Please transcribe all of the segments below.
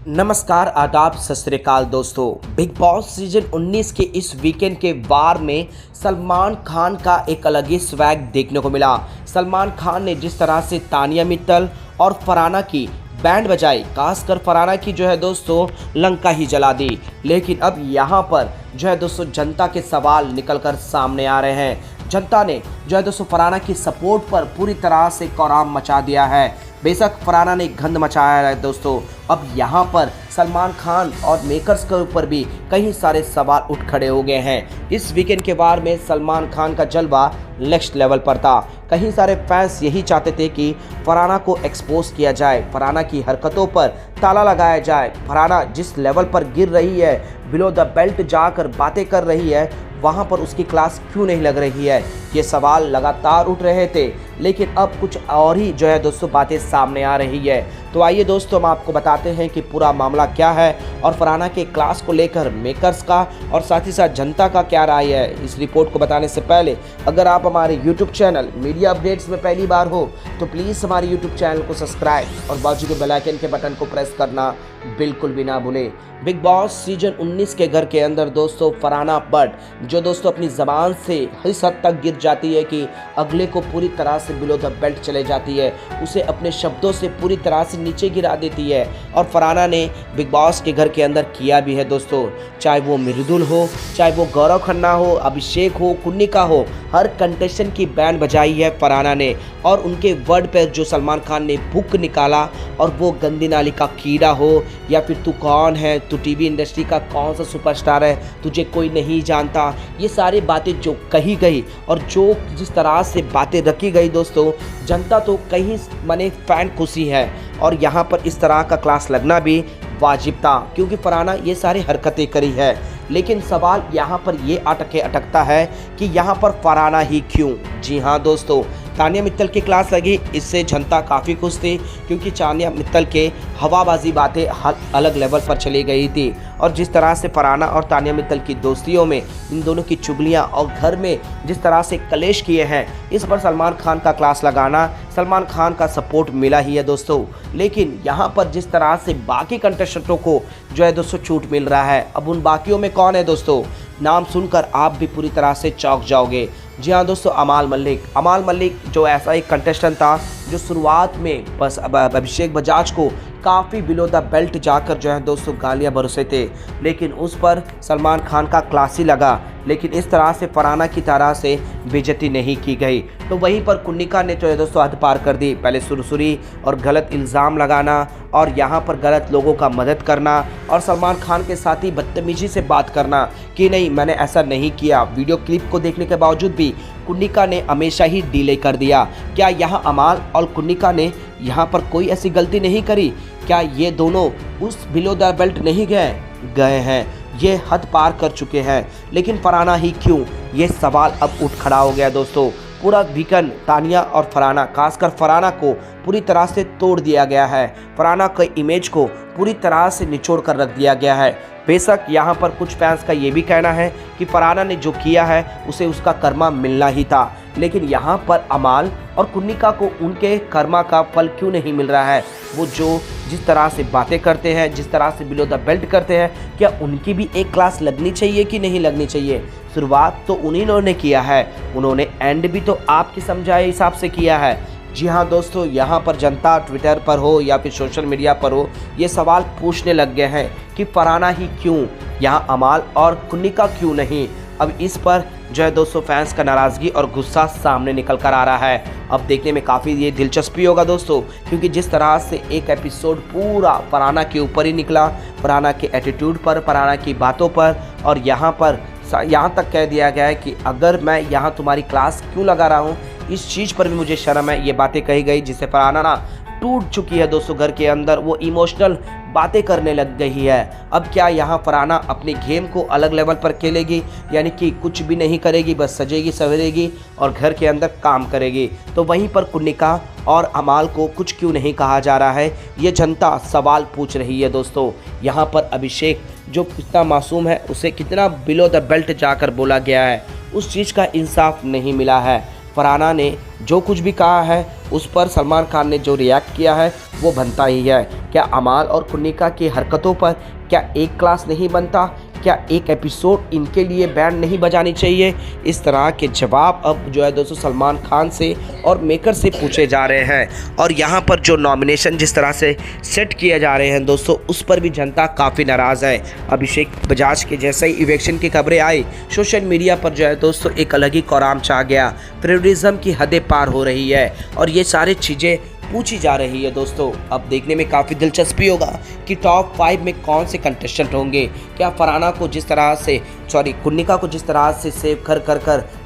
नमस्कार आदाब सत श्री अकाल दोस्तों। बिग बॉस सीजन 19 के इस वीकेंड के वार में सलमान खान का एक अलग ही स्वैग देखने को मिला। सलमान खान ने जिस तरह से तानिया मित्तल और फरहाना की बैंड बजाई, खासकर फरहाना की जो है दोस्तों लंका ही जला दी। लेकिन अब यहाँ पर जो है दोस्तों जनता के सवाल निकल कर सामने आ रहे हैं। जनता ने जो है दोस्तों फरहाना की सपोर्ट पर पूरी तरह से कोहराम मचा दिया है। बेशक फरहाना ने गंद मचाया है दोस्तों। अब यहाँ पर सलमान खान और मेकर्स के ऊपर भी कई सारे सवाल उठ खड़े हो गए हैं। इस वीकेंड के वार में सलमान खान का जलवा नेक्स्ट लेवल पर था। कई सारे फैंस यही चाहते थे कि फरहाना को एक्सपोज किया जाए, फरहाना की हरकतों पर ताला लगाया जाए। फरहाना जिस लेवल पर गिर रही है, बिलो द बेल्ट जाकर बातें कर रही है, वहाँ पर उसकी क्लास क्यों नहीं लग रही है, ये सवाल लगातार उठ रहे थे। लेकिन अब कुछ और ही जो है दोस्तों बातें सामने आ रही है। तो आइए दोस्तों हम आपको बताते हैं कि पूरा मामला क्या है और फरहाना के क्लास को लेकर मेकर्स का और साथ ही साथ जनता का क्या राय है। इस रिपोर्ट को बताने से पहले अगर आप हमारे यूट्यूब चैनल मीडिया अपडेट्स में पहली बार हो तो प्लीज़ हमारे यूट्यूब चैनल को सब्सक्राइब और बाजू के बेल आइकन के बटन को प्रेस करना बिल्कुल भी ना भूलें। बिग बॉस सीजन 19 के घर के अंदर दोस्तों फरहाना बट जो दोस्तों अपनी ज़बान से इस हद तक गिर जाती है कि अगले को पूरी तरह से बिलो द बेल्ट चले जाती है, उसे अपने शब्दों से पूरी तरह से नीचे गिरा देती है। और फरहाना ने बिग बॉस के घर के अंदर किया भी है दोस्तों, चाहे वो मृदुल हो, चाहे वो गौरव खन्ना हो, अभिषेक हो, कुन्निका हो, हर कंटेस्टेंट की बैंड बजाई है फरहाना ने। और उनके वर्ड पर जो सलमान खान ने बुक निकाला और वो गंदी नाली का कीड़ा हो या फिर तू कौन है, तू टीवी इंडस्ट्री का कौन सा सुपरस्टार है, तुझे कोई नहीं जानता, ये सारी बातें जो कही गई और जो जिस तरह से बातें रखी गई दोस्तों, जनता तो कहीं मने फैन खुशी है। और यहाँ पर इस तरह का क्लास लगना भी वाजिब था क्योंकि फरहाना ये सारी हरकतें करी है। लेकिन सवाल यहाँ पर ये अटकता है कि यहाँ पर फरहाना ही क्यों। जी हाँ दोस्तों, तानिया मित्तल की क्लास लगी, इससे जनता काफ़ी खुश थी क्योंकि तानिया मित्तल के हवाबाजी बातें अलग लेवल पर चली गई थी। और जिस तरह से फरहाना और तानिया मित्तल की दोस्तियों में इन दोनों की चुगलियां और घर में जिस तरह से कलेश किए हैं, इस पर सलमान खान का क्लास लगाना, सलमान खान का सपोर्ट मिला ही है दोस्तों। लेकिन यहाँ पर जिस तरह से बाकी कंटेस्टेंटों को जो है दोस्तों छूट मिल रहा है, अब उन बाकियों में कौन है दोस्तों, नाम सुनकर आप भी पूरी तरह से चौंक जाओगे। जी हाँ दोस्तों, अमाल मलिक जो ऐसा एक कंटेस्टेंट था जो शुरुआत में बस अभिषेक बजाज को काफ़ी बिलो द बेल्ट जाकर जो है दोस्तों गालियाँ बरसे थे, लेकिन उस पर सलमान खान का क्लास ही लगा। लेकिन इस तरह से फरहाना की तरह से बेइज्जती नहीं की गई। तो वहीं पर कुन्निका ने जो है दोस्तों हद पार कर दी। पहले सुरसुरी और गलत इल्ज़ाम लगाना और यहाँ पर गलत लोगों का मदद करना और सलमान खान के साथ ही बदतमीजी से बात करना कि नहीं मैंने ऐसा नहीं किया। वीडियो क्लिप को देखने के बावजूद भी कुन्निका ने हमेशा ही डिले कर दिया। क्या यहाँ अमाल और कुन्निका ने यहाँ पर कोई ऐसी गलती नहीं करी? क्या ये दोनों उस बिलो द बेल्ट नहीं गए हैं? ये हद पार कर चुके हैं। लेकिन फरहाना ही क्यों, ये सवाल अब उठ खड़ा हो गया दोस्तों। पूरा वीकेंड तानिया और फरहाना, खासकर फरहाना को पूरी तरह से तोड़ दिया गया है। फरहाना के इमेज को पूरी तरह से निचोड़ कर रख दिया गया है। बेशक यहाँ पर कुछ फैंस का ये भी कहना है कि फरहाना ने जो किया है उसे उसका कर्मा मिलना ही था। लेकिन यहाँ पर अमाल और कुन्निका को उनके कर्मा का फल क्यों नहीं मिल रहा है? वो जो जिस तरह से बातें करते हैं, जिस तरह से बिलो द बेल्ट करते हैं, क्या उनकी भी एक क्लास लगनी चाहिए कि नहीं लगनी चाहिए? शुरुआत तो उन्हीं ने किया है, उन्होंने एंड भी तो आपके समझाए हिसाब से किया है। जी हाँ दोस्तों, यहाँ पर जनता ट्विटर पर हो या फिर सोशल मीडिया पर हो, ये सवाल पूछने लग गए हैं कि फरहाना ही क्यों, यहाँ अमाल और कुन्निका क्यों नहीं। अब इस पर जो है दोस्तों फैंस का नाराज़गी और गुस्सा सामने निकल कर आ रहा है। अब देखने में काफ़ी ये दिलचस्पी होगा दोस्तों, क्योंकि जिस तरह से एक एपिसोड पूरा फरहाना के ऊपर ही निकला, फरहाना के एटीट्यूड पर, फरहाना की बातों पर, और यहाँ तक कह दिया गया है कि अगर मैं यहाँ तुम्हारी क्लास क्यों लगा रहा हूँ, इस चीज़ पर भी मुझे शर्म है। ये बातें कही गई जिससे फरहाना ना टूट चुकी है दोस्तों घर के अंदर, वो इमोशनल बातें करने लग गई है। अब क्या यहाँ फरहाना अपने गेम को अलग लेवल पर खेलेगी, यानी कि कुछ भी नहीं करेगी, बस सजेगी सवरेगी और घर के अंदर काम करेगी? तो वहीं पर कुन्निका और अमाल को कुछ क्यों नहीं कहा जा रहा है, ये जनता सवाल पूछ रही है दोस्तों। यहाँ पर अभिषेक जो कितना मासूम है, उसे कितना बिलो द बेल्ट जाकर बोला गया है, उस चीज़ का इंसाफ नहीं मिला है। फरहाना ने जो कुछ भी कहा है उस पर सलमान खान ने जो रिएक्ट किया है वो बनता ही है। क्या अमाल और कुन्निका की हरकतों पर क्या एक क्लास नहीं बनता? क्या एक एपिसोड इनके लिए बैंड नहीं बजानी चाहिए? इस तरह के जवाब अब जो है दोस्तों सलमान खान से और मेकर से पूछे जा रहे हैं। और यहाँ पर जो नॉमिनेशन जिस तरह से सेट किए जा रहे हैं दोस्तों, उस पर भी जनता काफ़ी नाराज़ है। अभिषेक बजाज के जैसे ही इवेक्शन की खबरें आई, सोशल मीडिया पर जो है दोस्तों एक अलग ही कोराम छा गया। फेवरेटिज्म की हदें पार हो रही है और ये सारी चीज़ें पूछी जा रही है दोस्तों। अब देखने में काफ़ी दिलचस्पी होगा कि टॉप 5 में कौन से कंटेस्टेंट होंगे। क्या फरहाना को जिस तरह से कुन्निका को जिस तरह से सेव कर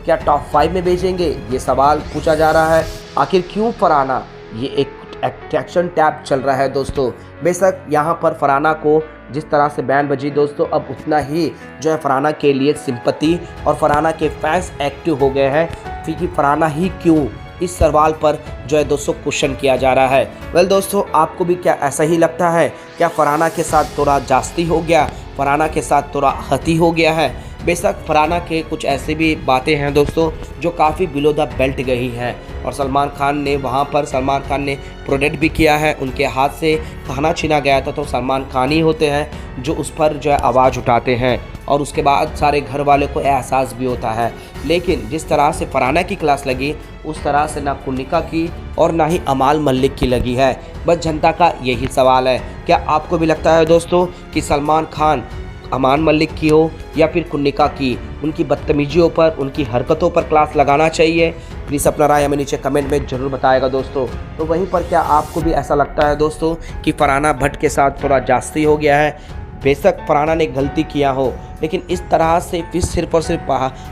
क्या टॉप 5 में भेजेंगे, ये सवाल पूछा जा रहा है। आखिर क्यों फरहाना, ये एक अट्रैक्शन टैप चल रहा है दोस्तों। बेशक यहाँ पर फरहाना को जिस तरह से बैंड बजी दोस्तों, अब उतना ही जो है फरहाना के लिए सिंपैथी और फरहाना के फैंस एक्टिव हो गए हैं। क्योंकि फरहाना ही क्यों, इस सवाल पर जो है दोस्तों क्वेश्चन किया जा रहा है। वेल दोस्तों, आपको भी क्या ऐसा ही लगता है? क्या फरहाना के साथ थोड़ा जास्ती हो गया, फरहाना के साथ थोड़ा हती हो गया है? बेशक फरहाना के कुछ ऐसी भी बातें हैं दोस्तों जो काफ़ी बिलो द बेल्ट गई हैं और सलमान खान ने प्रोटेक्ट भी किया है। उनके हाथ से खाना छीना गया था तो सलमान खान ही होते हैं जो उस पर जो है आवाज़ उठाते हैं और उसके बाद सारे घर वालों को एहसास भी होता है। लेकिन जिस तरह से फरहाना की क्लास लगी, उस तरह से ना कुन्निका की और ना ही अमाल मलिक की लगी है। बस जनता का यही सवाल है। क्या आपको भी लगता है दोस्तों कि सलमान खान अमान मलिक की हो या फिर कुन्निका की, उनकी बदतमीजियों पर, उनकी हरकतों पर क्लास लगाना चाहिए? प्लीज़ अपना राय हमें नीचे कमेंट में ज़रूर बताएगा दोस्तों। तो वहीं पर क्या आपको भी ऐसा लगता है दोस्तों कि फरहाना भट्ट के साथ थोड़ा जास्ती हो गया है? बेशक फरहाना ने गलती किया हो, लेकिन इस तरह से फिर सिर्फ और सिर्फ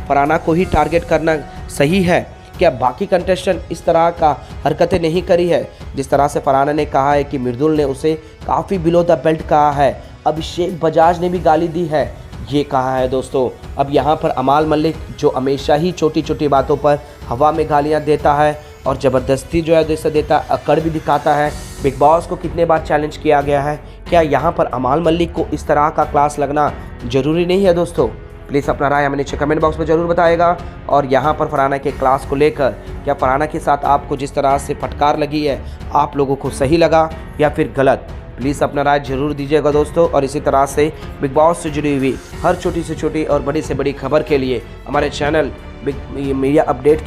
फरहाना को ही टारगेट करना सही है? क्या बाकी कंटेस्टेंट इस तरह का हरकतें नहीं करी है? जिस तरह से फरहाना ने कहा है कि मृदुल ने उसे काफ़ी बिलो द बेल्ट कहा है, अभिषेक बजाज ने भी गाली दी है, ये कहा है दोस्तों। अब यहाँ पर अमाल मलिक जो हमेशा ही छोटी छोटी बातों पर हवा में गालियाँ देता है और ज़बरदस्ती जो है जैसे देता, अकड़ भी दिखाता है। बिग बॉस को कितने बार चैलेंज किया गया है। क्या यहाँ पर अमाल मलिक को इस तरह का क्लास लगना ज़रूरी नहीं है दोस्तों? प्लीज़ अपना राय हमें नीचे कमेंट बॉक्स में ज़रूर बताएगा। और यहाँ पर फरहाना के क्लास को लेकर क्या फरहाना के साथ आपको जिस तरह से फटकार लगी है, आप लोगों को सही लगा या फिर गलत? प्लीज़ अपना राय जरूर दीजिएगा दोस्तों। और इसी तरह से बिग बॉस से जुड़ी हुई हर छोटी से छोटी और बड़ी से बड़ी खबर के लिए हमारे चैनल मीडिया अपडेट्स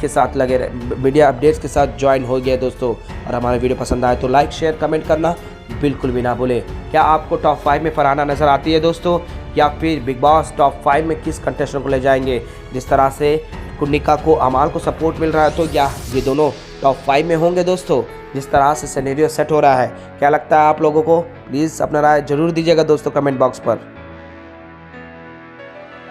के साथ ज्वाइन हो गया दोस्तों। और हमारा वीडियो पसंद आए तो लाइक शेयर कमेंट करना बिल्कुल भी ना भूलें। क्या आपको टॉप 5 में फरहाना नज़र आती है दोस्तों, या फिर बिग बॉस टॉप 5 में किस कंटेस्टेंट को ले जाएंगे? जिस तरह से कुन्निका को अमाल को सपोर्ट मिल रहा है तो क्या ये दोनों टॉप 5 में होंगे दोस्तों? जिस तरह से सिनेरियो सेट हो रहा है, क्या लगता है आप लोगों को? प्लीज़ अपना राय जरूर दीजिएगा दोस्तों कमेंट बॉक्स पर।